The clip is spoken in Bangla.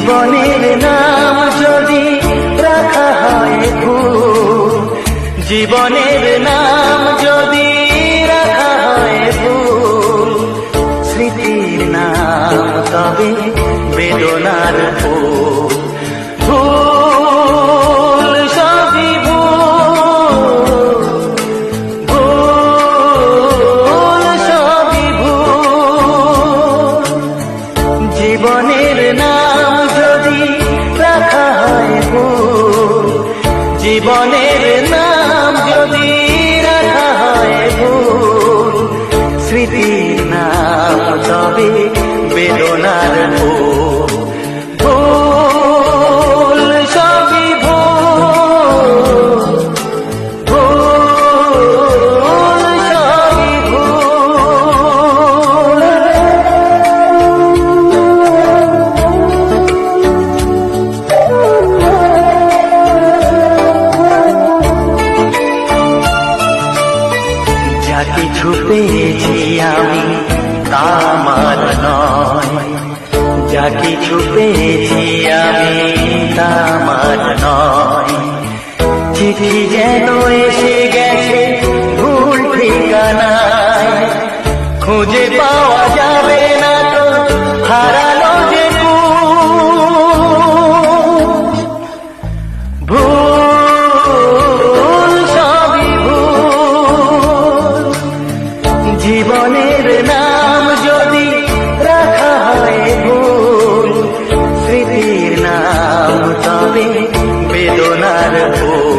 জীবনের নাম যদি রাখা হয় ভুল, জীবনের নাম যদি রাখা হয় ভুল, স্মৃতির নাম তবে বেদনার ফুল। ভুল সবই ভুল, ভুল সবই ভুল, জীবনের নাম যদি রাখা হয় ভুল, জীবনের নাম যদি রাখা হয় ভুল, স্মৃতির নাম তবে বেদনার ফুল। ভুল সবই ভুল, ভুল সবই ভুল। যা কিছু পেয়েছি আমি তা আমার নয়, যা কিছু পেয়েছি আমি তা আমার নয়, চিঠি যেন এসে গেছে ভুল ঠিকানায়, খুঁজে পাওয়া যাবে না তো হারালো যে ভুল সবই ভুল, জীবনের নাম যদি রাখা হয় ভুল, স্মৃতির নাম তবে বেদনার ফুল।